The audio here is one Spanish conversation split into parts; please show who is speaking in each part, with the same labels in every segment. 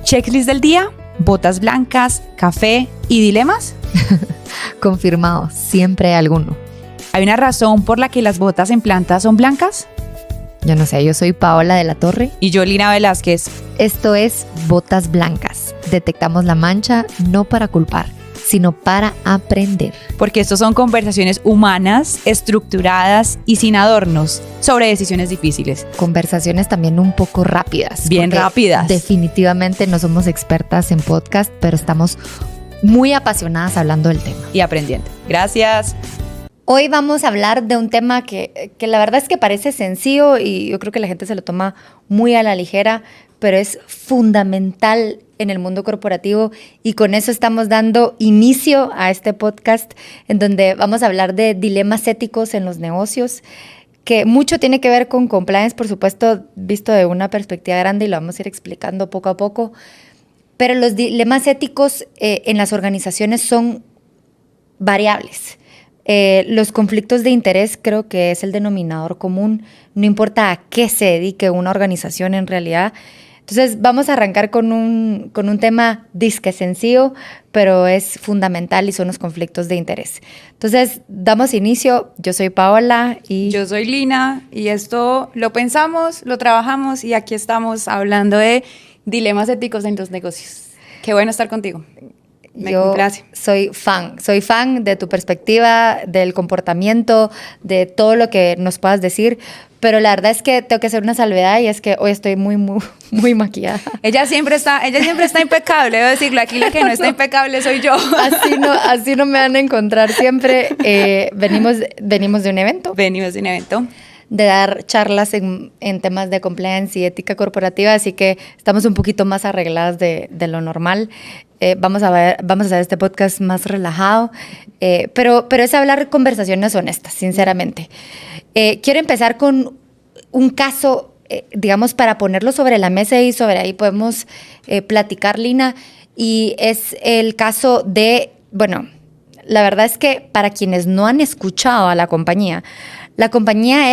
Speaker 1: Checklist del día, botas blancas, café y dilemas.
Speaker 2: Confirmado, siempre hay alguno.
Speaker 1: ¿Hay una razón por la que las botas en planta son blancas?
Speaker 2: Yo no sé, yo soy Paola de la Torre.
Speaker 1: Y yo, Lina Velázquez.
Speaker 2: Esto es Botas Blancas. Detectamos la mancha no para culpar, sino para aprender.
Speaker 1: Porque estos son conversaciones humanas, estructuradas y sin adornos sobre decisiones difíciles.
Speaker 2: Conversaciones también un poco rápidas.
Speaker 1: Bien rápidas.
Speaker 2: Definitivamente no somos expertas en podcast, pero estamos muy apasionadas hablando del tema.
Speaker 1: Y aprendiendo. Gracias.
Speaker 2: Hoy vamos a hablar de un tema que la verdad es que parece sencillo y yo creo que la gente se lo toma muy a la ligera, pero es fundamental en el mundo corporativo y con eso estamos dando inicio a este podcast en donde vamos a hablar de dilemas éticos en los negocios, que mucho tiene que ver con compliance, por supuesto, visto de una perspectiva grande y lo vamos a ir explicando poco a poco, pero los dilemas éticos en las organizaciones son variables. Los conflictos de interés creo que es el denominador común, no importa a qué se dedique una organización en realidad. Entonces vamos a arrancar con un tema disque sencillo, pero es fundamental y son los conflictos de interés. Entonces damos inicio, yo soy Paola y...
Speaker 1: Yo soy Lina y esto lo pensamos, lo trabajamos y aquí estamos hablando de dilemas éticos en los negocios. Qué bueno estar contigo.
Speaker 2: Yo
Speaker 1: complace.
Speaker 2: soy fan de tu perspectiva, del comportamiento, de todo lo que nos puedas decir, pero la verdad es que tengo que hacer una salvedad y es que hoy estoy muy maquillada.
Speaker 1: Ella siempre está impecable, debo decirlo, aquí la que no está impecable soy yo.
Speaker 2: Así no me van a encontrar siempre. Venimos de un evento. De dar charlas en temas de compliance y ética corporativa, así que estamos un poquito más arregladas de lo normal. Vamos a hacer este podcast más relajado, pero es hablar conversaciones honestas, sinceramente. Quiero empezar con un caso, digamos, para ponerlo sobre la mesa y sobre ahí podemos platicar, Lina, y es el caso de, bueno, la verdad es que para quienes no han escuchado a la compañía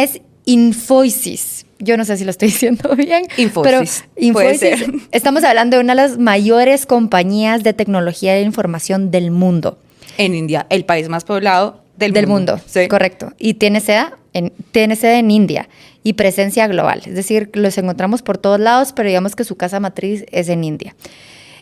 Speaker 2: es Infosys. Yo no sé si lo estoy diciendo bien.
Speaker 1: Infosys.
Speaker 2: Puede ser. Estamos hablando de una de las mayores compañías de tecnología de información del mundo.
Speaker 1: En India, el país más poblado del mundo.
Speaker 2: Sí. Correcto. Y tiene sede en India y presencia global. Es decir, los encontramos por todos lados, pero digamos que su casa matriz es en India.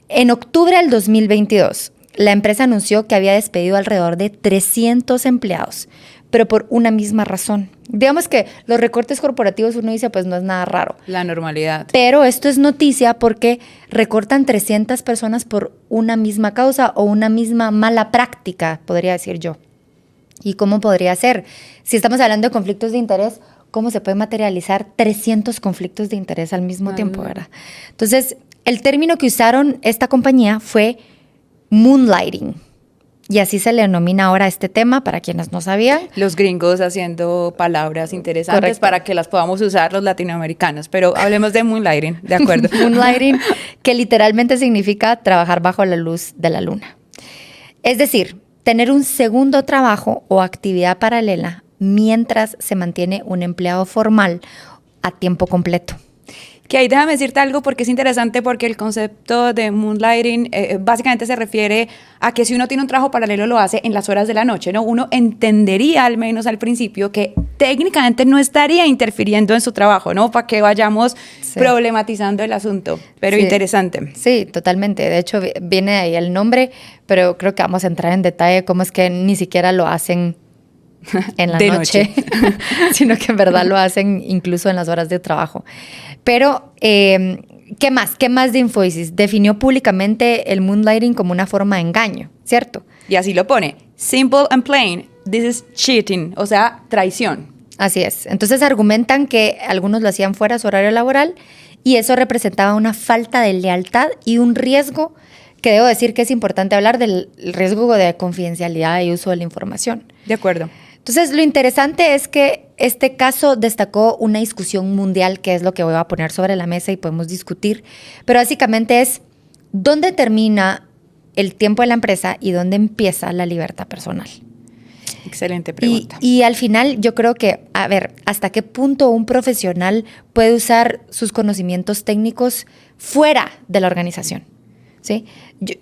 Speaker 2: En octubre del 2022, la empresa anunció que había despedido alrededor de 300 empleados, pero por una misma razón. Digamos que los recortes corporativos, uno dice, pues no es nada raro.
Speaker 1: La normalidad.
Speaker 2: Pero esto es noticia porque recortan 300 personas por una misma causa o una misma mala práctica, podría decir yo. ¿Y cómo podría ser? Si estamos hablando de conflictos de interés, ¿cómo se puede materializar 300 conflictos de interés al mismo tiempo, verdad? Entonces, el término que usaron esta compañía fue moonlighting. Y así se le denomina ahora este tema, para quienes no sabían.
Speaker 1: Los gringos haciendo palabras interesantes. Correcto. Para que las podamos usar los latinoamericanos. Pero hablemos de moonlighting, ¿de acuerdo?
Speaker 2: Moonlighting, que literalmente significa trabajar bajo la luz de la luna. Es decir, tener un segundo trabajo o actividad paralela mientras se mantiene un empleado formal a tiempo completo.
Speaker 1: Que ahí déjame decirte algo porque es interesante, porque el concepto de moonlighting básicamente se refiere a que si uno tiene un trabajo paralelo lo hace en las horas de la noche, ¿no? Uno entendería al menos al principio que técnicamente no estaría interfiriendo en su trabajo, ¿no? Para que vayamos problematizando el asunto, pero interesante.
Speaker 2: Sí, totalmente. De hecho, viene de ahí el nombre, pero creo que vamos a entrar en detalle cómo es que ni siquiera lo hacen en la noche. Sino que en verdad lo hacen incluso en las horas de trabajo. Pero, ¿qué más? ¿Qué más de Infosys? Definió públicamente el moonlighting como una forma de engaño, ¿cierto?
Speaker 1: Y así lo pone. Simple and plain, this is cheating, o sea, traición.
Speaker 2: Así es. Entonces argumentan que algunos lo hacían fuera de su horario laboral y eso representaba una falta de lealtad y un riesgo, que debo decir que es importante hablar del riesgo de confidencialidad y uso de la información.
Speaker 1: De acuerdo.
Speaker 2: Entonces, lo interesante es que este caso destacó una discusión mundial, que es lo que voy a poner sobre la mesa y podemos discutir, pero básicamente es ¿dónde termina el tiempo de la empresa y dónde empieza la libertad personal?
Speaker 1: Excelente pregunta.
Speaker 2: Y al final yo creo que, a ver, ¿hasta qué punto un profesional puede usar sus conocimientos técnicos fuera de la organización? ¿Sí?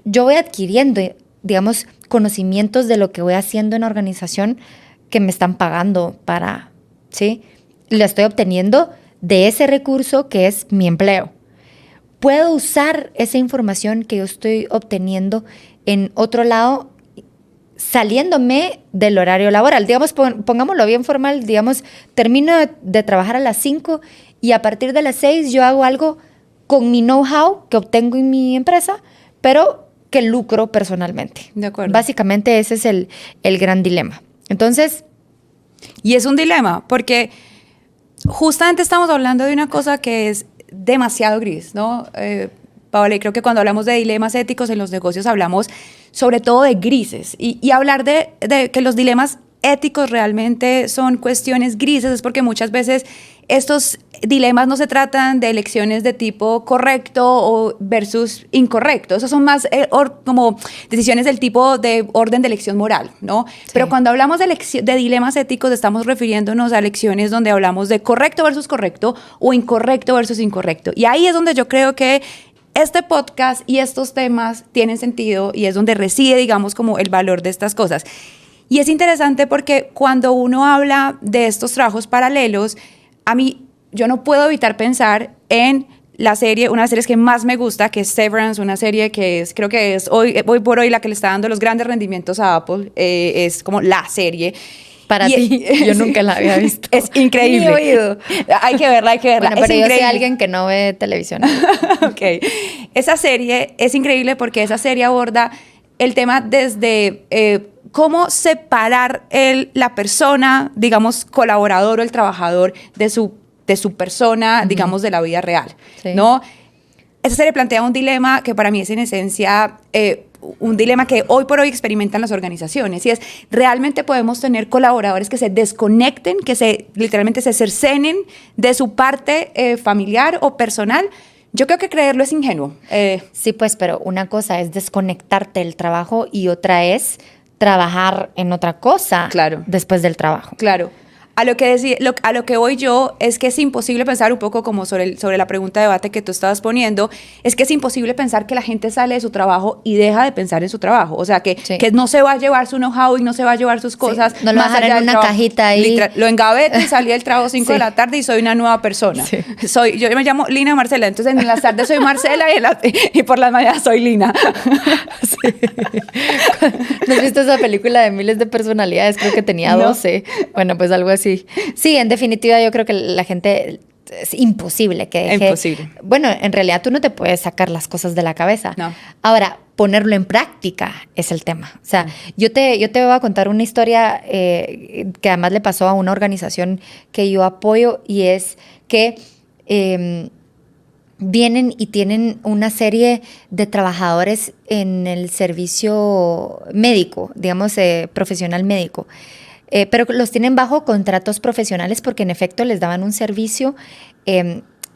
Speaker 2: Yo voy adquiriendo, digamos, conocimientos de lo que voy haciendo en la organización que me están pagando para, ¿sí? Lo estoy obteniendo de ese recurso que es mi empleo. Puedo usar esa información que yo estoy obteniendo en otro lado saliéndome del horario laboral. Digamos, pongámoslo bien formal, digamos, termino de trabajar a las 5 y a partir de las 6 yo hago algo con mi know-how que obtengo en mi empresa, pero que lucro personalmente.
Speaker 1: De acuerdo.
Speaker 2: Básicamente ese es el gran dilema. Entonces...
Speaker 1: Y es un dilema, porque justamente estamos hablando de una cosa que es demasiado gris, ¿no? Paola, y creo que cuando hablamos de dilemas éticos en los negocios hablamos sobre todo de grises. Y hablar de que los dilemas éticos realmente son cuestiones grises es porque muchas veces estos dilemas no se tratan de elecciones de tipo correcto o versus incorrecto. Esos son más como decisiones del tipo de orden de elección moral, ¿no? Sí. Pero cuando hablamos de dilemas éticos estamos refiriéndonos a elecciones donde hablamos de correcto versus correcto o incorrecto versus incorrecto. Y ahí es donde yo creo que este podcast y estos temas tienen sentido y es donde reside, digamos, como el valor de estas cosas. Y es interesante porque cuando uno habla de estos trabajos paralelos, a mí, yo no puedo evitar pensar en la serie, una de las series que más me gusta, que es Severance, una serie que es, creo que es hoy por hoy la que le está dando los grandes rendimientos a Apple, es como la serie.
Speaker 2: Para ti, yo nunca la había visto.
Speaker 1: Es increíble.
Speaker 2: Ni oído.
Speaker 1: Hay que verla.
Speaker 2: Bueno, pero
Speaker 1: es
Speaker 2: yo soy alguien que no ve televisión.
Speaker 1: Ok. Esa serie es increíble porque esa serie aborda el tema desde cómo separar la persona, digamos, colaborador o el trabajador de su persona, digamos, de la vida real, sí. ¿No? Esa serie plantea un dilema que para mí es en esencia un dilema que hoy por hoy experimentan las organizaciones y es, ¿realmente podemos tener colaboradores que se desconecten, que literalmente se cercenen de su parte familiar o personal? Yo creo que creerlo es ingenuo.
Speaker 2: Sí, pues, pero una cosa es desconectarte del trabajo y otra es trabajar en otra cosa después del trabajo.
Speaker 1: Claro. A lo que voy yo es que es imposible pensar un poco como sobre la pregunta de debate que tú estabas poniendo, es que es imposible pensar que la gente sale de su trabajo y deja de pensar en su trabajo. O sea, que no se va a llevar su know-how y no se va a llevar sus cosas.
Speaker 2: Sí, no lo va a dejar en una cajita ahí.
Speaker 1: Lo engaveto y salí del trabajo 5 de la tarde y soy una nueva persona. Sí. Yo me llamo Lina Marcela, entonces en las tardes soy Marcela y por las mañanas soy Lina.
Speaker 2: Sí. ¿No has visto esa película de miles de personalidades? Creo que tenía 12. Bueno, pues algo así. Sí, en definitiva yo creo que la gente es imposible que deje.
Speaker 1: Imposible.
Speaker 2: Bueno, en realidad tú no te puedes sacar las cosas de la cabeza.
Speaker 1: No.
Speaker 2: Ahora, ponerlo en práctica es el tema. O sea, yo te voy a contar una historia que además le pasó a una organización que yo apoyo y es que vienen y tienen una serie de trabajadores en el servicio médico, digamos, profesional médico. Pero los tienen bajo contratos profesionales porque en efecto les daban un servicio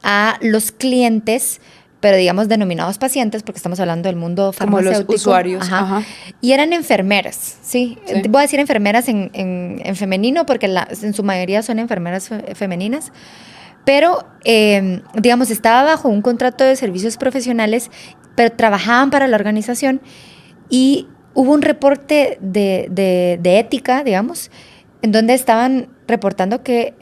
Speaker 2: a los clientes, pero digamos denominados pacientes, porque estamos hablando del mundo farmacéutico.
Speaker 1: Como los usuarios.
Speaker 2: Ajá. Y eran enfermeras, ¿sí? Voy a decir enfermeras en femenino porque en su mayoría son enfermeras femeninas. Pero, digamos, estaba bajo un contrato de servicios profesionales, pero trabajaban para la organización y hubo un reporte de ética, digamos, en donde estaban reportando que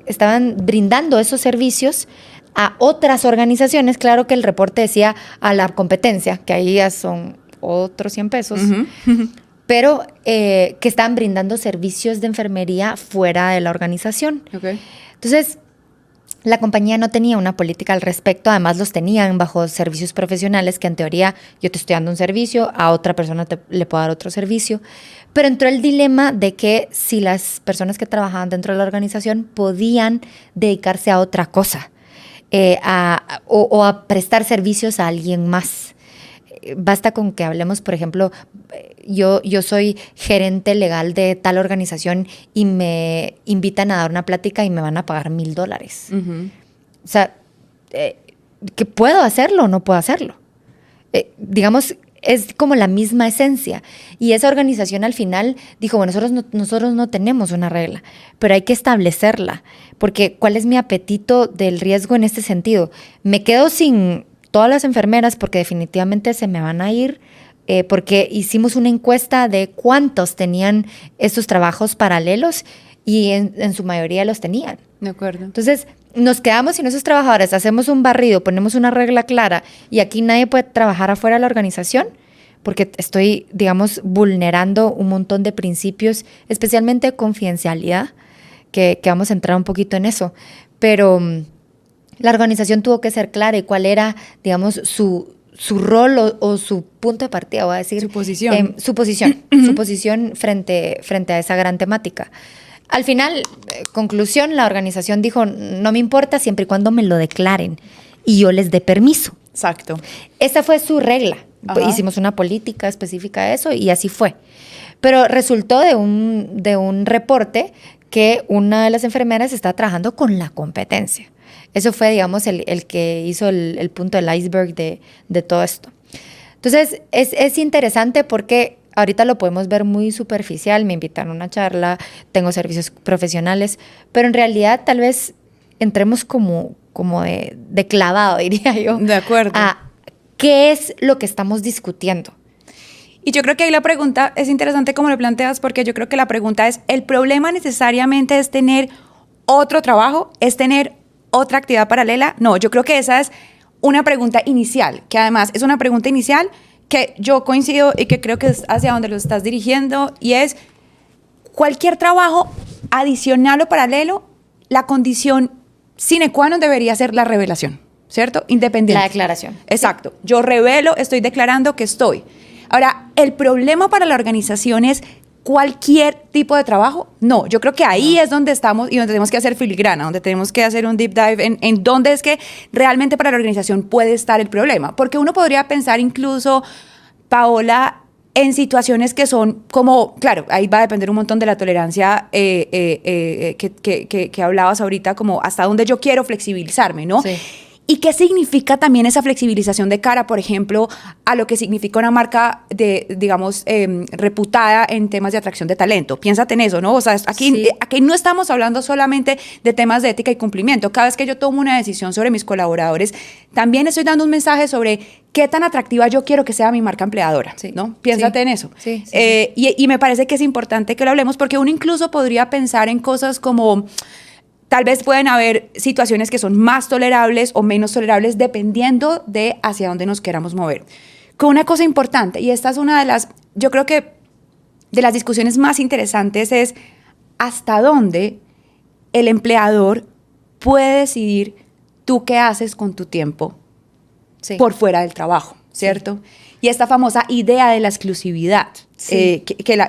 Speaker 2: estaban brindando esos servicios a otras organizaciones. Claro que el reporte decía a la competencia, que ahí ya son otros 100 pesos, pero que estaban brindando servicios de enfermería fuera de la organización.
Speaker 1: Okay.
Speaker 2: Entonces, la compañía no tenía una política al respecto, además los tenían bajo servicios profesionales que en teoría yo te estoy dando un servicio, a otra persona le puedo dar otro servicio, pero entró el dilema de que si las personas que trabajaban dentro de la organización podían dedicarse a otra cosa o a prestar servicios a alguien más. Basta con que hablemos, por ejemplo, yo soy gerente legal de tal organización y me invitan a dar una plática y me van a pagar $1,000. O sea, ¿que puedo hacerlo o no puedo hacerlo? Digamos, es como la misma esencia. Y esa organización al final dijo, bueno, nosotros no tenemos una regla, pero hay que establecerla, porque ¿cuál es mi apetito del riesgo en este sentido? Me quedo sin todas las enfermeras porque definitivamente se me van a ir, porque hicimos una encuesta de cuántos tenían estos trabajos paralelos y en su mayoría los tenían.
Speaker 1: De acuerdo.
Speaker 2: Entonces, nos quedamos sin esos trabajadores, hacemos un barrido, ponemos una regla clara y aquí nadie puede trabajar afuera de la organización porque estoy, digamos, vulnerando un montón de principios, especialmente de confidencialidad, que vamos a entrar un poquito en eso. Pero la organización tuvo que ser clara y cuál era, digamos, su rol o su punto de partida, voy a decir.
Speaker 1: Su posición.
Speaker 2: Su posición frente a esa gran temática. Al final, conclusión, la organización dijo, no me importa siempre y cuando me lo declaren y yo les dé permiso.
Speaker 1: Exacto.
Speaker 2: Esa fue su regla.
Speaker 1: Ajá.
Speaker 2: Hicimos una política específica de eso y así fue. Pero resultó de un reporte que una de las enfermeras está trabajando con la competencia. Eso fue, digamos, el que hizo el punto del iceberg de todo esto. Entonces, es interesante porque ahorita lo podemos ver muy superficial, me invitan a una charla, tengo servicios profesionales, pero en realidad tal vez entremos como de clavado, diría yo.
Speaker 1: De acuerdo.
Speaker 2: A qué es lo que estamos discutiendo.
Speaker 1: Y yo creo que ahí la pregunta es interesante como lo planteas, porque yo creo que la pregunta es, ¿el problema necesariamente es tener otro trabajo? ¿Es tener otra actividad paralela? No, yo creo que esa es una pregunta inicial, que además es una pregunta inicial que yo coincido y que creo que es hacia donde lo estás dirigiendo, y es cualquier trabajo adicional o paralelo, la condición sine qua non debería ser la revelación, ¿cierto? Independiente.
Speaker 2: La declaración.
Speaker 1: Exacto. Yo revelo, estoy declarando que estoy. Ahora, ¿el problema para la organización es cualquier tipo de trabajo? No, yo creo que ahí es donde estamos y donde tenemos que hacer filigrana, donde tenemos que hacer un deep dive en dónde es que realmente para la organización puede estar el problema. Porque uno podría pensar incluso, Paola, en situaciones que son como, claro, ahí va a depender un montón de la tolerancia que hablabas ahorita, como hasta dónde yo quiero flexibilizarme, ¿no?
Speaker 2: Sí.
Speaker 1: ¿Y qué significa también esa flexibilización de cara, por ejemplo, a lo que significa una marca digamos, reputada en temas de atracción de talento? Piénsate en eso, ¿no? O sea, aquí no estamos hablando solamente de temas de ética y cumplimiento. Cada vez que yo tomo una decisión sobre mis colaboradores, también estoy dando un mensaje sobre qué tan atractiva yo quiero que sea mi marca empleadora, ¿no? Piénsate en eso.
Speaker 2: Sí.
Speaker 1: Y me parece que es importante que lo hablemos, porque uno incluso podría pensar en cosas como... Tal vez pueden haber situaciones que son más tolerables o menos tolerables dependiendo de hacia dónde nos queramos mover. Con una cosa importante, y esta es una de las, yo creo que de las discusiones más interesantes, es hasta dónde el empleador puede decidir tú qué haces con tu tiempo por fuera del trabajo, ¿cierto? Sí. Y esta famosa idea de la exclusividad, que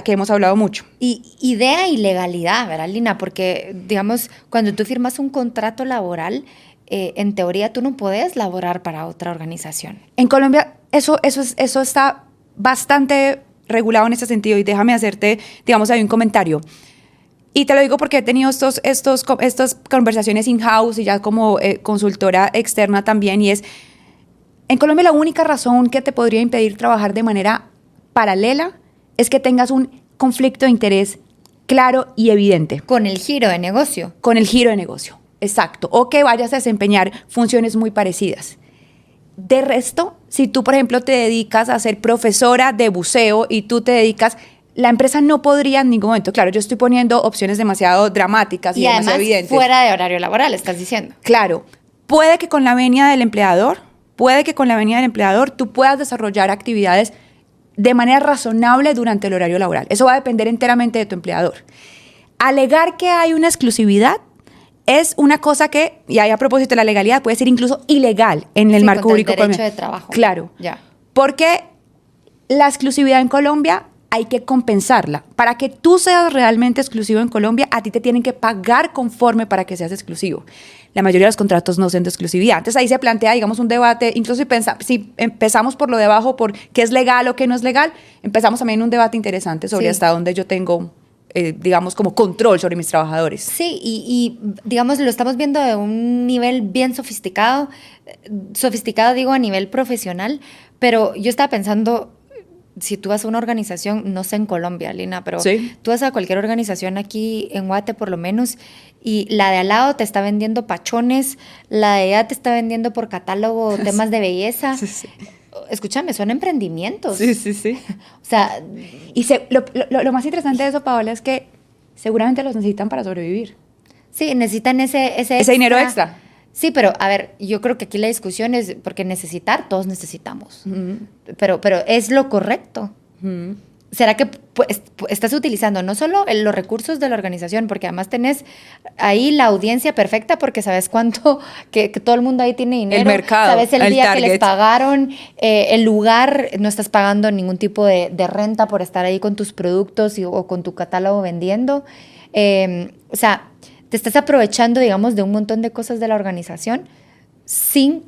Speaker 1: hemos hablado mucho.
Speaker 2: Y idea y legalidad, ¿verdad, Lina? Porque, digamos, cuando tú firmas un contrato laboral, en teoría tú no puedes laborar para otra organización.
Speaker 1: En Colombia eso está bastante regulado en ese sentido, y déjame hacerte, digamos, ahí un comentario. Y te lo digo porque he tenido estas conversaciones in-house y ya como consultora externa también, y es... En Colombia la única razón que te podría impedir trabajar de manera paralela es que tengas un conflicto de interés claro y evidente.
Speaker 2: Con el giro de negocio.
Speaker 1: Con el giro de negocio, exacto. O que vayas a desempeñar funciones muy parecidas. De resto, si tú, por ejemplo, te dedicas a ser profesora de buceo y tú te dedicas... La empresa no podría en ningún momento, claro, yo estoy poniendo opciones demasiado dramáticas y demasiado
Speaker 2: además,
Speaker 1: evidentes.
Speaker 2: Fuera de horario laboral, estás diciendo.
Speaker 1: Claro, puede que con la venia del empleador tú puedas desarrollar actividades de manera razonable durante el horario laboral. Eso va a depender enteramente de tu empleador. Alegar que hay una exclusividad es una cosa que, y ahí a propósito de la legalidad, puede ser incluso ilegal en el marco jurídico
Speaker 2: colombiano. El derecho de trabajo.
Speaker 1: Claro.
Speaker 2: Ya.
Speaker 1: Porque la exclusividad en Colombia hay que compensarla. Para que tú seas realmente exclusivo en Colombia, a ti te tienen que pagar conforme para que seas exclusivo. La mayoría de los contratos no son de exclusividad. Entonces ahí se plantea, digamos, un debate, incluso si empezamos por lo de abajo, por qué es legal o qué no es legal, empezamos también un debate interesante sobre hasta dónde yo tengo, digamos, como control sobre mis trabajadores.
Speaker 2: Sí, y digamos, lo estamos viendo de un nivel bien sofisticado digo a nivel profesional, pero yo estaba pensando si tú vas a una organización, no sé en Colombia, Lina, pero
Speaker 1: Sí.
Speaker 2: tú vas a cualquier organización aquí en Guate por lo menos, y la de al lado te está vendiendo pachones, la de allá te está vendiendo por catálogo temas de belleza.
Speaker 1: Sí, sí.
Speaker 2: Escúchame, son emprendimientos.
Speaker 1: Sí, sí, sí.
Speaker 2: O sea,
Speaker 1: Y lo más interesante de eso, Paola, es que seguramente los necesitan para sobrevivir.
Speaker 2: sí, necesitan ese
Speaker 1: Dinero extra.
Speaker 2: Sí, pero a ver, yo creo que aquí la discusión es porque necesitar, todos necesitamos. Pero es lo correcto. ¿Será que estás utilizando no solo los recursos de la organización, porque además tenés ahí la audiencia perfecta porque sabes cuánto, que todo el mundo ahí tiene dinero,
Speaker 1: El mercado,
Speaker 2: sabes el
Speaker 1: el
Speaker 2: día que les
Speaker 1: target.
Speaker 2: pagaron, el lugar, no estás pagando ningún tipo de renta por estar ahí con tus productos o con tu catálogo vendiendo? O sea, te estás aprovechando, digamos, de un montón de cosas de la organización sin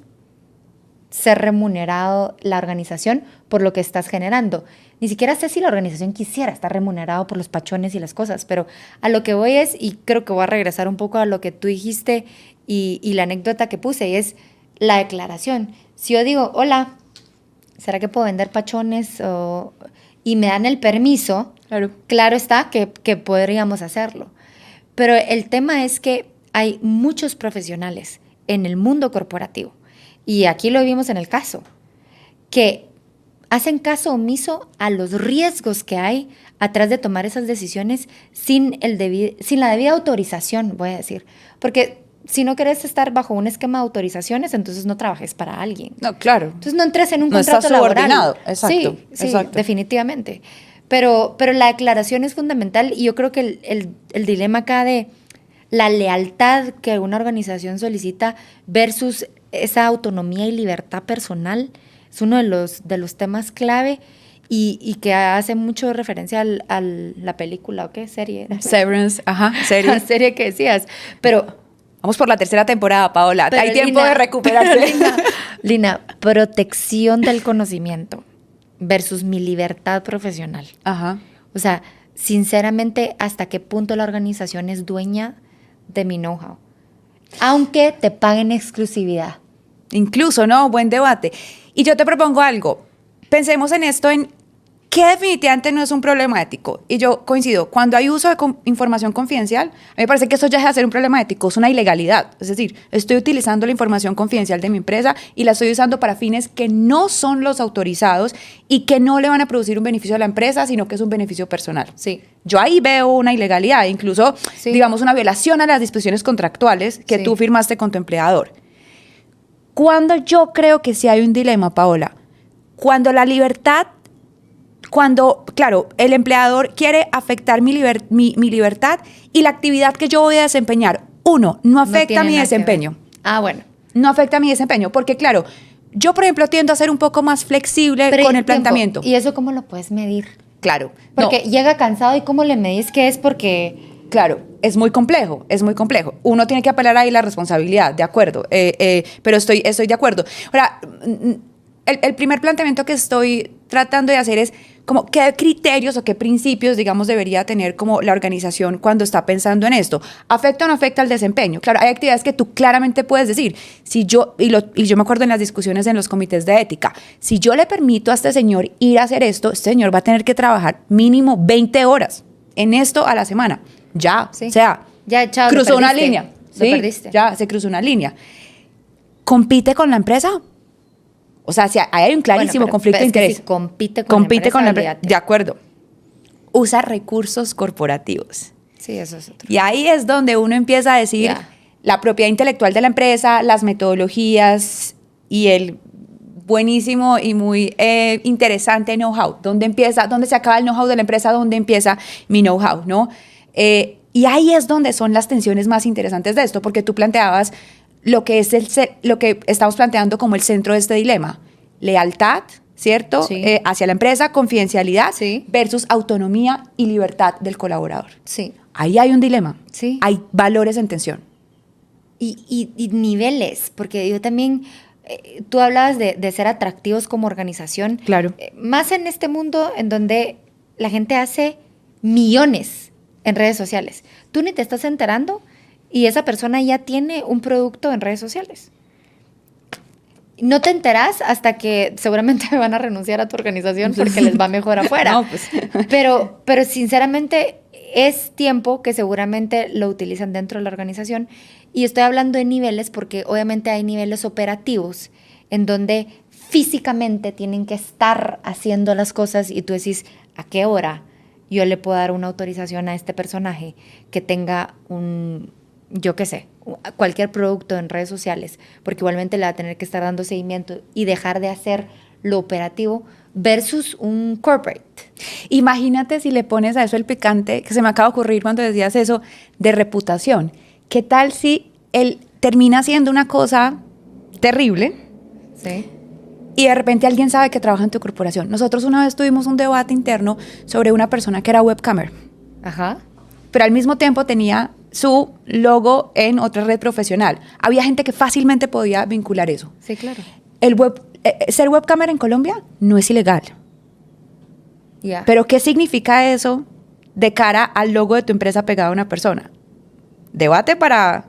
Speaker 2: ser remunerado la organización por lo que estás generando. Ni siquiera sé si la organización quisiera estar remunerado por los pachones y las cosas, pero a lo que voy es, y creo que voy a regresar un poco a lo que tú dijiste y la anécdota que puse, y es la declaración. Si yo digo, hola, ¿será que puedo vender pachones? Y me dan el permiso, claro está que podríamos hacerlo. Pero el tema es que hay muchos profesionales en el mundo corporativo, y aquí lo vimos en el caso, que hacen caso omiso a los riesgos que hay atrás de tomar esas decisiones sin la debida autorización, voy a decir. Porque si no querés estar bajo un esquema de autorizaciones, entonces no trabajes para alguien.
Speaker 1: No, claro.
Speaker 2: Entonces no entres en un
Speaker 1: No
Speaker 2: contrato
Speaker 1: estás subordinado.
Speaker 2: laboral.
Speaker 1: Exacto.
Speaker 2: Sí,
Speaker 1: Exacto.
Speaker 2: definitivamente. Pero la declaración es fundamental, y yo creo que el dilema acá de la lealtad que una organización solicita versus esa autonomía y libertad personal es uno de los temas clave, y que hace mucho referencia a la película, ¿o qué serie era?
Speaker 1: Severance, ajá, serie.
Speaker 2: La serie que decías. Pero
Speaker 1: Vamos por la tercera temporada, Paola.
Speaker 2: Pero,
Speaker 1: Hay tiempo
Speaker 2: Lina,
Speaker 1: de recuperarse.
Speaker 2: Lina, protección del conocimiento versus mi libertad profesional.
Speaker 1: Ajá.
Speaker 2: O sea, sinceramente, ¿hasta qué punto la organización es dueña de mi know-how? Aunque te paguen exclusividad.
Speaker 1: Incluso, ¿no? Buen debate. Y yo te propongo algo. Pensemos en esto, en qué definitivamente no es un problema ético. Y yo coincido, cuando hay uso de información confidencial, a mí me parece que eso ya deja de ser un problema ético, es una ilegalidad. Es decir, estoy utilizando la información confidencial de mi empresa y la estoy usando para fines que no son los autorizados y que no le van a producir un beneficio a la empresa, sino que es un beneficio personal.
Speaker 2: Sí.
Speaker 1: Yo ahí veo una ilegalidad, incluso,
Speaker 2: Sí.
Speaker 1: digamos, una violación a las disposiciones contractuales que
Speaker 2: Sí.
Speaker 1: tú firmaste con tu empleador. Cuando yo creo que sí hay un dilema, Paola, cuando la libertad, claro, el empleador quiere afectar mi libertad y la actividad que yo voy a desempeñar, no afecta
Speaker 2: tiene
Speaker 1: mi
Speaker 2: nada que ver.
Speaker 1: desempeño.
Speaker 2: Ah, bueno.
Speaker 1: No afecta mi desempeño, porque claro, yo, por ejemplo, tiendo a ser un poco más flexible
Speaker 2: Pero
Speaker 1: con el
Speaker 2: tiempo,
Speaker 1: planteamiento.
Speaker 2: ¿y eso cómo lo puedes medir?
Speaker 1: Claro.
Speaker 2: Porque llega cansado, y ¿cómo le medís que es? Porque
Speaker 1: Claro, es muy complejo, es muy complejo. Uno tiene que apelar ahí la responsabilidad, de acuerdo, pero estoy de acuerdo. Ahora, el primer planteamiento que estoy tratando de hacer es como qué criterios o qué principios, digamos, debería tener como la organización cuando está pensando en esto. ¿Afecta o no afecta el desempeño? Claro, hay actividades que tú claramente puedes decir. Si yo, y yo me acuerdo en las discusiones en los comités de ética, si yo le permito a este señor ir a hacer esto, este señor va a tener que trabajar mínimo 20 horas en esto a la semana. Ya,
Speaker 2: Sí.
Speaker 1: o sea,
Speaker 2: ya, chao, lo
Speaker 1: cruzó una
Speaker 2: perdiste.
Speaker 1: línea.
Speaker 2: Lo
Speaker 1: Sí,
Speaker 2: perdiste.
Speaker 1: ya, se cruzó una línea. ¿Compite con la empresa? O sea, si hay un clarísimo
Speaker 2: Bueno, pero
Speaker 1: conflicto de
Speaker 2: es que
Speaker 1: interés.
Speaker 2: si compite con la empresa, olvídate.
Speaker 1: De acuerdo. Usa recursos corporativos.
Speaker 2: Sí, eso es otro.
Speaker 1: Y ahí es donde uno empieza a decir
Speaker 2: Ya.
Speaker 1: la propiedad intelectual de la empresa, las metodologías y el buenísimo y muy interesante know-how. ¿Dónde se acaba el know-how de la empresa? ¿Dónde empieza mi know-how? ¿No? Y ahí es donde son las tensiones más interesantes de esto, porque tú planteabas lo que estamos planteando como el centro de este dilema. Lealtad, ¿cierto?
Speaker 2: Sí.
Speaker 1: Hacia la empresa, confidencialidad
Speaker 2: Sí.
Speaker 1: versus autonomía y libertad del colaborador.
Speaker 2: Sí.
Speaker 1: Ahí hay un dilema.
Speaker 2: Sí.
Speaker 1: Hay valores en tensión.
Speaker 2: Y niveles, porque yo también, tú hablabas de ser atractivos como organización.
Speaker 1: Claro.
Speaker 2: Más en este mundo en donde la gente hace millones en redes sociales. Tú ni te estás enterando y esa persona ya tiene un producto en redes sociales. No te enteras hasta que seguramente van a renunciar a tu organización porque les va mejor afuera.
Speaker 1: No, pues.
Speaker 2: Pero sinceramente es tiempo que seguramente lo utilizan dentro de la organización. Y estoy hablando de niveles porque obviamente hay niveles operativos en donde físicamente tienen que estar haciendo las cosas y tú decís, ¿a qué hora yo le puedo dar una autorización a este personaje que tenga yo qué sé, cualquier producto en redes sociales? Porque igualmente le va a tener que estar dando seguimiento y dejar de hacer lo operativo versus un corporate.
Speaker 1: Imagínate si le pones a eso el picante, que se me acaba de ocurrir cuando decías eso, de reputación. ¿Qué tal si él termina haciendo una cosa terrible?
Speaker 2: Sí.
Speaker 1: Y de repente alguien sabe que trabaja en tu corporación. Nosotros una vez tuvimos un debate interno sobre una persona que era webcamer.
Speaker 2: Ajá.
Speaker 1: Pero al mismo tiempo tenía su logo en otra red profesional. Había gente que fácilmente podía vincular eso.
Speaker 2: Sí, claro.
Speaker 1: Ser webcamer en Colombia no es ilegal.
Speaker 2: Yeah.
Speaker 1: Pero ¿qué significa eso de cara al logo de tu empresa pegado a una persona? Debate para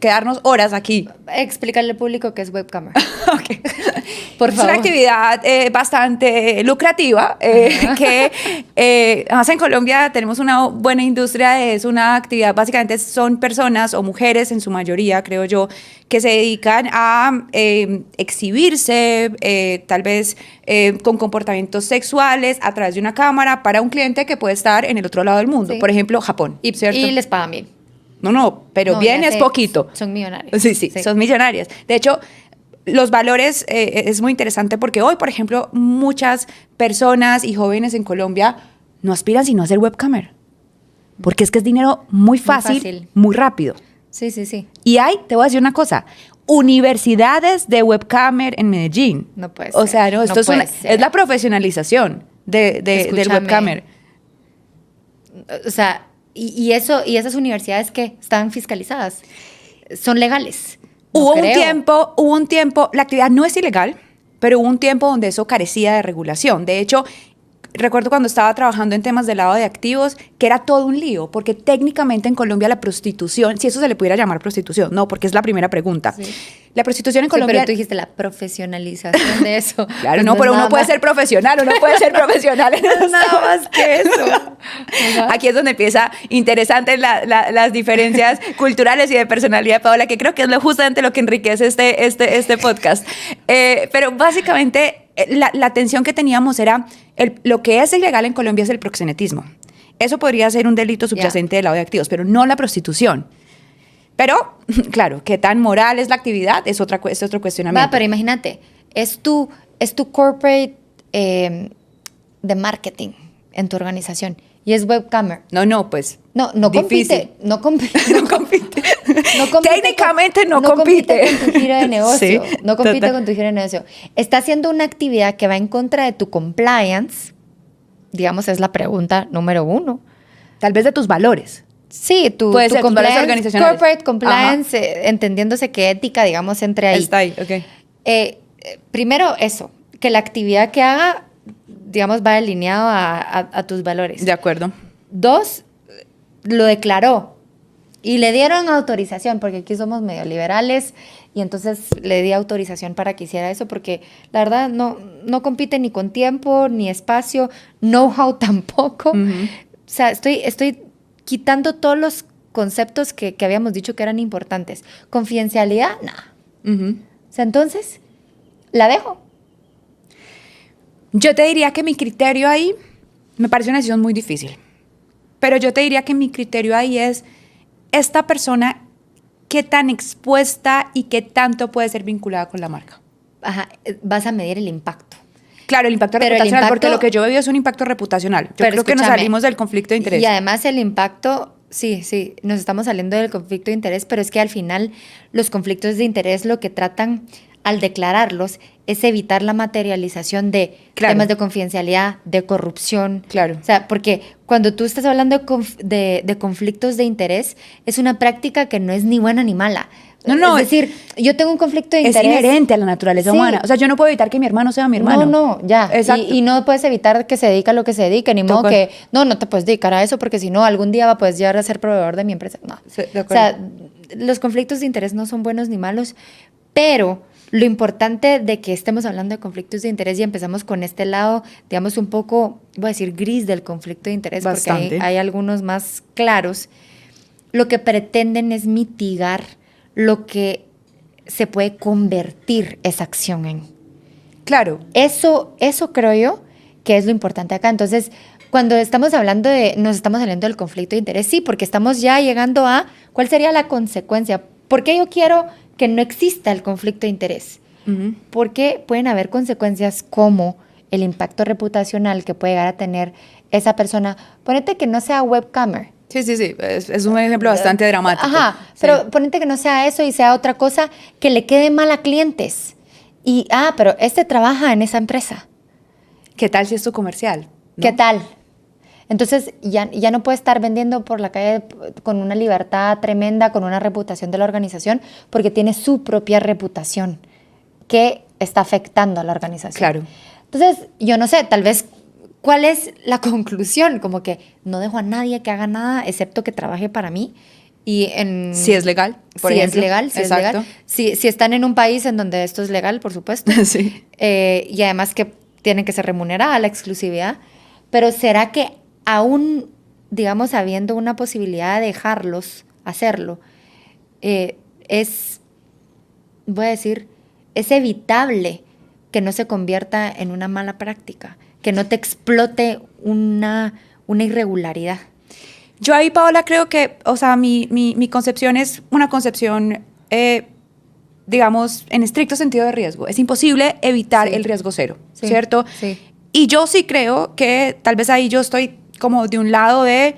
Speaker 1: quedarnos horas aquí.
Speaker 2: Explícale al público qué es webcamer.
Speaker 1: Okay.
Speaker 2: Por
Speaker 1: es
Speaker 2: favor.
Speaker 1: una actividad bastante lucrativa que además en Colombia tenemos una buena industria. Es una actividad, básicamente son personas o mujeres en su mayoría, creo yo, que se dedican a exhibirse tal vez con comportamientos sexuales a través de una cámara para un cliente que puede estar en el otro lado del mundo.
Speaker 2: Sí.
Speaker 1: Por ejemplo, Japón. ¿Cierto?
Speaker 2: Y les pagan bien.
Speaker 1: No, pero
Speaker 2: No,
Speaker 1: bien
Speaker 2: ya
Speaker 1: es
Speaker 2: sé,
Speaker 1: poquito.
Speaker 2: Son millonarios.
Speaker 1: Sí, son millonarias. De hecho, los valores es muy interesante porque hoy, por ejemplo, muchas personas y jóvenes en Colombia no aspiran sino a ser webcamer. Porque es que es dinero muy fácil, muy rápido.
Speaker 2: Sí, sí, sí.
Speaker 1: Y te voy a decir una cosa, universidades de webcamer en Medellín.
Speaker 2: No puede
Speaker 1: O
Speaker 2: ser.
Speaker 1: sea, no, esto
Speaker 2: No
Speaker 1: es la profesionalización del webcamer.
Speaker 2: O sea, y esas universidades que están fiscalizadas son legales. No
Speaker 1: Hubo
Speaker 2: creo.
Speaker 1: un tiempo, la actividad no es ilegal, pero hubo un tiempo donde eso carecía de regulación. De hecho, recuerdo cuando estaba trabajando en temas de lavado de activos, que era todo un lío, porque técnicamente en Colombia la prostitución, si eso se le pudiera llamar prostitución, no, porque es la primera pregunta.
Speaker 2: Sí.
Speaker 1: La prostitución en
Speaker 2: Sí,
Speaker 1: Colombia...
Speaker 2: pero tú dijiste la profesionalización de eso.
Speaker 1: Claro,
Speaker 2: Pues
Speaker 1: no, pero
Speaker 2: es
Speaker 1: uno
Speaker 2: nada
Speaker 1: puede
Speaker 2: más-
Speaker 1: ser profesional, uno puede ser profesional en
Speaker 2: no es
Speaker 1: esos
Speaker 2: nada
Speaker 1: temas.
Speaker 2: más que eso. Ajá.
Speaker 1: Aquí es donde empieza interesante las diferencias culturales y de personalidad, Paola, que creo que es justamente lo que enriquece este podcast. Pero básicamente la tensión que teníamos era lo que es ilegal en Colombia es el proxenetismo. Eso podría ser un delito subyacente de lavado de activos, pero no la prostitución. Pero, claro, qué tan moral es la actividad es otro cuestionamiento.
Speaker 2: Va, pero imagínate, es tu corporate de marketing en tu organización y es webcamer.
Speaker 1: No, pues.
Speaker 2: No
Speaker 1: difícil.
Speaker 2: compite. No compite.
Speaker 1: No compite.
Speaker 2: No compite
Speaker 1: Técnicamente
Speaker 2: con,
Speaker 1: no compite.
Speaker 2: con tu giro de negocio.
Speaker 1: Sí,
Speaker 2: No compite
Speaker 1: total.
Speaker 2: con tu giro de negocio. Está haciendo una actividad que va en contra de tu compliance. Digamos, es la pregunta número 1.
Speaker 1: Tal vez de tus valores.
Speaker 2: Sí, tu
Speaker 1: Puede ser tus valores
Speaker 2: compliance,
Speaker 1: organizacionales.
Speaker 2: corporate compliance, entendiéndose que ética, digamos, entre ahí.
Speaker 1: Está ahí, ok.
Speaker 2: Primero, eso, que la actividad que haga, digamos, va alineado a tus valores.
Speaker 1: De acuerdo.
Speaker 2: 2, lo declaró y le dieron autorización, porque aquí somos medio liberales, y entonces le di autorización para que hiciera eso, porque la verdad no compite ni con tiempo, ni espacio, know-how tampoco.
Speaker 1: Ujú.
Speaker 2: O sea, estoy quitando todos los conceptos que habíamos dicho que eran importantes. Confidencialidad, nada.
Speaker 1: Ujú.
Speaker 2: O sea, entonces, la dejo.
Speaker 1: Yo te diría que mi criterio ahí me parece una decisión muy difícil. Pero yo te diría que mi criterio ahí es esta persona qué tan expuesta y qué tanto puede ser vinculada con la marca.
Speaker 2: Ajá, vas a medir el impacto.
Speaker 1: Claro, el impacto
Speaker 2: Pero el
Speaker 1: reputacional, porque
Speaker 2: impacto-
Speaker 1: lo que yo veo es un impacto reputacional. Yo
Speaker 2: Pero
Speaker 1: creo que nos
Speaker 2: escúchame,
Speaker 1: salimos del conflicto de interés.
Speaker 2: Y además el impacto, sí, nos estamos saliendo del conflicto de interés, pero es que al final los conflictos de interés lo que tratan al declararlos es evitar la materialización de
Speaker 1: Claro.
Speaker 2: temas de confidencialidad, de corrupción.
Speaker 1: Claro.
Speaker 2: O sea, porque cuando tú estás hablando de conflictos de interés, es una práctica que no es ni buena ni mala.
Speaker 1: No,
Speaker 2: es decir, yo tengo un conflicto de
Speaker 1: es
Speaker 2: interés.
Speaker 1: inherente a la naturaleza
Speaker 2: Sí.
Speaker 1: humana. O sea, yo no puedo evitar que mi hermano sea mi hermano.
Speaker 2: No, ya.
Speaker 1: Exacto.
Speaker 2: Y no puedes evitar que se dedique a lo que se dedique, ni modo
Speaker 1: Tal
Speaker 2: que, no te puedes dedicar a eso porque si no, algún día va a poder llegar a ser proveedor de mi empresa. No.
Speaker 1: Sí, de
Speaker 2: O sea, los conflictos de interés no son buenos ni malos, pero lo importante de que estemos hablando de conflictos de interés y empezamos con este lado, digamos, un poco, voy a decir, gris del conflicto de interés,
Speaker 1: Bastante.
Speaker 2: porque hay algunos más claros, lo que pretenden es mitigar lo que se puede convertir esa acción en.
Speaker 1: Claro.
Speaker 2: Eso creo yo que es lo importante acá. Entonces, cuando estamos hablando nos estamos saliendo del conflicto de interés, sí, porque estamos ya llegando a cuál sería la consecuencia. ¿Por qué yo quiero que no exista el conflicto de interés? Porque pueden haber consecuencias como el impacto reputacional que puede llegar a tener esa persona. Ponete que no sea webcamer.
Speaker 1: Sí. Es un ejemplo bastante dramático.
Speaker 2: Ajá,
Speaker 1: Sí.
Speaker 2: pero ponete que no sea eso y sea otra cosa que le quede mal a clientes. Y, pero este trabaja en esa empresa.
Speaker 1: ¿Qué tal si es tu comercial? ¿No?
Speaker 2: ¿Qué tal? Entonces ya no puede estar vendiendo por la calle con una libertad tremenda, con una reputación de la organización, porque tiene su propia reputación que está afectando a la organización.
Speaker 1: Claro.
Speaker 2: Entonces, yo no sé, tal vez, ¿cuál es la conclusión? Como que no dejo a nadie que haga nada excepto que trabaje para mí. Y
Speaker 1: si es legal, por ejemplo.
Speaker 2: Si es legal. Si están en un país en donde esto es legal, por supuesto.
Speaker 1: Sí.
Speaker 2: Y además que tienen que ser remuneradas, la exclusividad. Pero ¿será que aún, digamos, habiendo una posibilidad de dejarlos hacerlo, voy a decir, es evitable que no se convierta en una mala práctica, que no te explote una irregularidad?
Speaker 1: Yo ahí, Paola, creo que, o sea, mi concepción es una concepción, digamos, en estricto sentido de riesgo. Es imposible evitar el riesgo cero, ¿cierto?
Speaker 2: Sí.
Speaker 1: Y yo sí creo que tal vez ahí yo estoy como de un lado de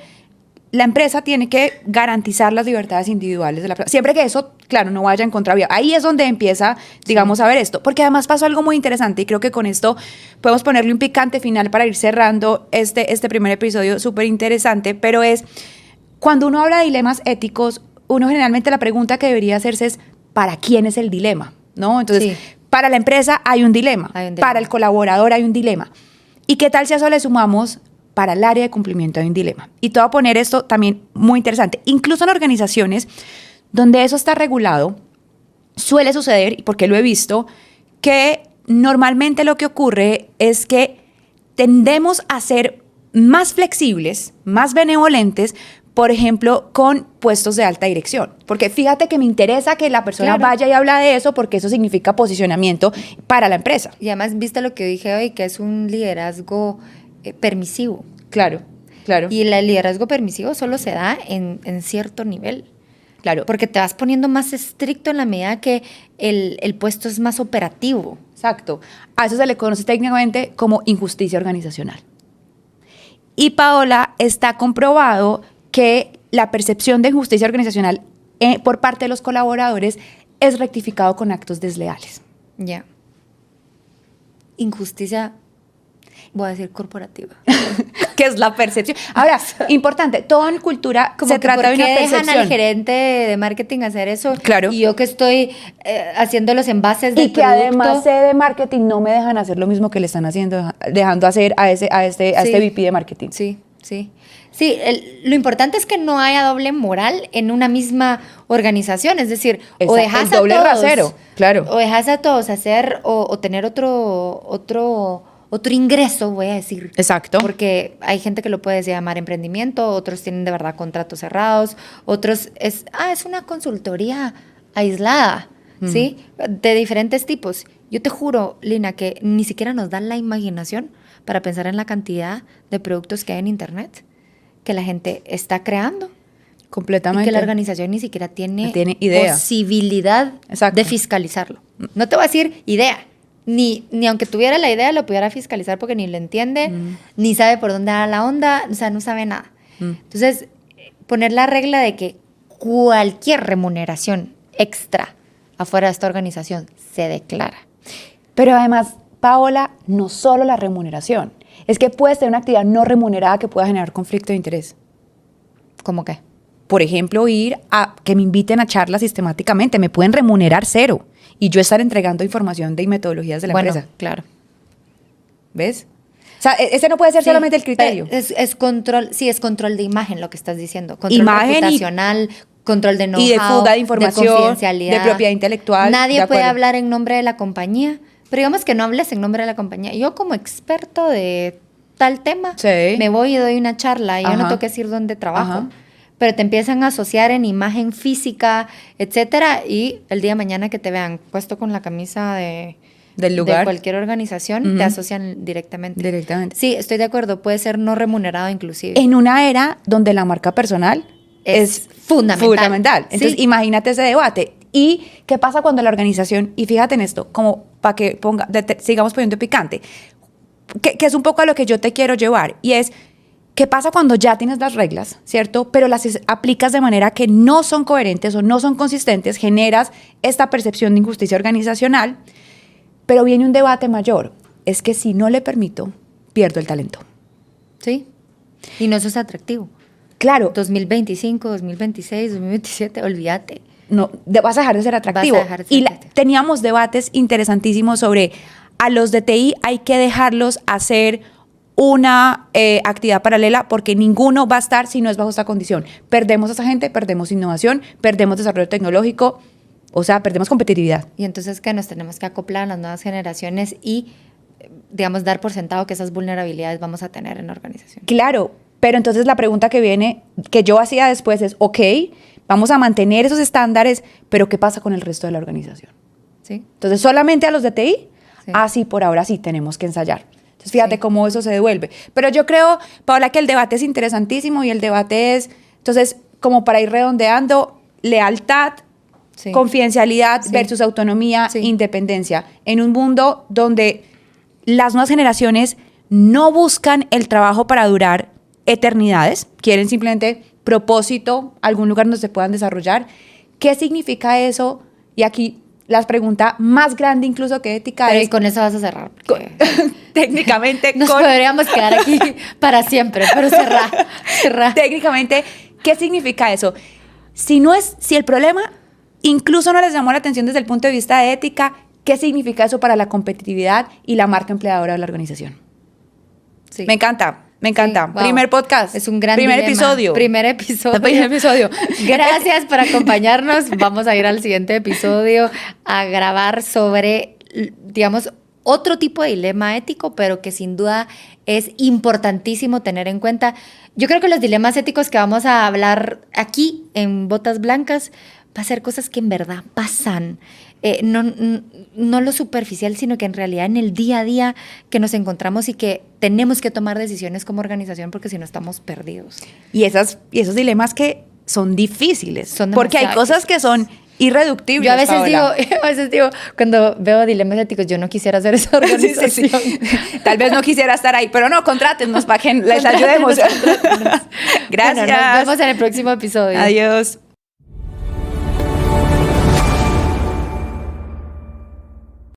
Speaker 1: la empresa tiene que garantizar las libertades individuales de la persona. Siempre que eso, claro, no vaya en contravía. Ahí es donde empieza, digamos, a ver esto. Porque además pasó algo muy interesante y creo que con esto podemos ponerle un picante final para ir cerrando este primer episodio súper interesante. Pero es, cuando uno habla de dilemas éticos, uno generalmente la pregunta que debería hacerse es, ¿para quién es el dilema? ¿No? Entonces, para la empresa hay un dilema. Para el colaborador hay un dilema. ¿Y qué tal si a eso le sumamos para el área de cumplimiento hay un dilema? Y te voy a poner esto también muy interesante. Incluso en organizaciones donde eso está regulado, suele suceder, y porque lo he visto, que normalmente lo que ocurre es que tendemos a ser más flexibles, más benevolentes, por ejemplo, con puestos de alta dirección. Porque fíjate que me interesa que la persona vaya y habla de eso porque eso significa posicionamiento para la empresa.
Speaker 2: Y además, viste lo que dije hoy, que es un liderazgo permisivo.
Speaker 1: Claro.
Speaker 2: Y el liderazgo permisivo solo se da en cierto nivel.
Speaker 1: Claro.
Speaker 2: Porque te vas poniendo más estricto en la medida que el puesto es más operativo.
Speaker 1: Exacto. A eso se le conoce técnicamente como injusticia organizacional. Y, Paola, está comprobado que la percepción de injusticia organizacional por parte de los colaboradores es rectificado con actos desleales.
Speaker 2: Ya. Injusticia, voy a decir corporativa.
Speaker 1: Que es la percepción. Ahora, importante, todo en cultura
Speaker 2: como
Speaker 1: se trata de una percepción.
Speaker 2: Dejan al gerente de marketing hacer eso?
Speaker 1: Claro.
Speaker 2: Y yo que estoy haciendo los envases del
Speaker 1: producto. Y que además sé de marketing, no me dejan hacer lo mismo que le están dejando hacer a este VP de marketing.
Speaker 2: Sí. Lo importante es que no haya doble moral en una misma organización. Es decir, o dejas a todos,
Speaker 1: rasero, claro.
Speaker 2: O dejas a todos hacer o tener otro ingreso, voy a decir.
Speaker 1: Exacto.
Speaker 2: Porque hay gente que lo puede llamar emprendimiento, otros tienen de verdad contratos cerrados, otros es una consultoría aislada, ¿sí? De diferentes tipos. Yo te juro, Lina, que ni siquiera nos dan la imaginación para pensar en la cantidad de productos que hay en Internet que la gente está creando.
Speaker 1: Completamente.
Speaker 2: Y que la organización ni siquiera tiene
Speaker 1: idea.
Speaker 2: Posibilidad de fiscalizarlo. No te voy a decir idea. Ni aunque tuviera la idea lo pudiera fiscalizar porque ni lo entiende, ni sabe por dónde va la onda, o sea, no sabe nada. Entonces, poner la regla de que cualquier remuneración extra afuera de esta organización se declara.
Speaker 1: Pero además, Paola, no solo la remuneración, es que puedes tener una actividad no remunerada que pueda generar conflicto de interés.
Speaker 2: ¿Cómo qué?
Speaker 1: Por ejemplo, ir a que me inviten a charlas sistemáticamente, me pueden remunerar cero y yo estar entregando información de metodologías de la empresa.
Speaker 2: Claro.
Speaker 1: ¿Ves? O sea, ese no puede ser solamente el criterio.
Speaker 2: Es control, es control de imagen lo que estás diciendo. Control
Speaker 1: imagen
Speaker 2: reputacional, control de know-how,
Speaker 1: y de fuga de información,
Speaker 2: de confidencialidad,
Speaker 1: de propiedad intelectual.
Speaker 2: Nadie puede hablar en nombre de la compañía, pero digamos que no hables en nombre de la compañía. Yo como experto de tal tema, me voy y doy una charla y yo no tengo que decir dónde trabajo, pero te empiezan a asociar en imagen física, etcétera, y el día de mañana que te vean puesto con la camisa
Speaker 1: del lugar,
Speaker 2: de cualquier organización, te asocian directamente. Sí, estoy de acuerdo, puede ser no remunerado inclusive.
Speaker 1: En una era donde la marca personal es fundamental. Entonces, imagínate ese debate. ¿Y qué pasa cuando la organización, y fíjate en esto, como para que sigamos poniendo picante, que es un poco a lo que yo te quiero llevar, y es, ¿qué pasa cuando ya tienes las reglas, cierto? Pero las aplicas de manera que no son coherentes o no son consistentes, generas esta percepción de injusticia organizacional, pero viene un debate mayor, es que si no le permito, pierdo el talento.
Speaker 2: Sí, y no eso es atractivo.
Speaker 1: Claro.
Speaker 2: 2025, 2026, 2027, olvídate.
Speaker 1: No, vas a dejar de ser atractivo. Teníamos debates interesantísimos sobre a los de TI hay que dejarlos hacer una actividad paralela porque ninguno va a estar si no es bajo esta condición. Perdemos a esa gente, perdemos innovación, perdemos desarrollo tecnológico, o sea, perdemos competitividad.
Speaker 2: Y entonces que nos tenemos que acoplar a las nuevas generaciones y, digamos, dar por sentado que esas vulnerabilidades vamos a tener en la organización.
Speaker 1: Claro, pero entonces la pregunta que viene, que yo hacía después es, ok, vamos a mantener esos estándares, pero ¿qué pasa con el resto de la organización?
Speaker 2: ¿Sí?
Speaker 1: Entonces, ¿solamente a los de TI? Sí, por ahora sí, tenemos que ensayar. Entonces, fíjate cómo eso se devuelve. Pero yo creo, Paola, que el debate es interesantísimo y el debate es, entonces, como para ir redondeando, lealtad, confidencialidad versus autonomía, independencia. En un mundo donde las nuevas generaciones no buscan el trabajo para durar eternidades, quieren simplemente propósito, algún lugar donde se puedan desarrollar. ¿Qué significa eso? Y aquí la pregunta más grande incluso que ética
Speaker 2: pero
Speaker 1: es...
Speaker 2: y con eso vas a cerrar.
Speaker 1: Técnicamente...
Speaker 2: Nos podríamos quedar aquí para siempre, pero cerrar.
Speaker 1: Técnicamente, ¿qué significa eso? Si el problema incluso no les llamó la atención desde el punto de vista de ética, ¿qué significa eso para la competitividad y la marca empleadora de la organización?
Speaker 2: Sí.
Speaker 1: Me encanta. Sí, wow. Primer podcast.
Speaker 2: Es un gran
Speaker 1: Primer
Speaker 2: episodio.
Speaker 1: Primer episodio.
Speaker 2: Gracias por acompañarnos. Vamos a ir al siguiente episodio a grabar sobre, digamos, otro tipo de dilema ético, pero que sin duda es importantísimo tener en cuenta. Yo creo que los dilemas éticos que vamos a hablar aquí en Botas Blancas va a ser cosas que en verdad pasan. No lo superficial, sino que en realidad en el día a día que nos encontramos y que tenemos que tomar decisiones como organización porque si no estamos perdidos. Y esos dilemas que son difíciles, porque hay cosas que son irreductibles. Yo a veces digo, cuando veo dilemas éticos, yo no quisiera hacer esa organización. Sí. Tal vez no quisiera estar ahí, pero no, contrátennos para que les ayudemos. Gracias. Bueno, nos vemos en el próximo episodio. Adiós.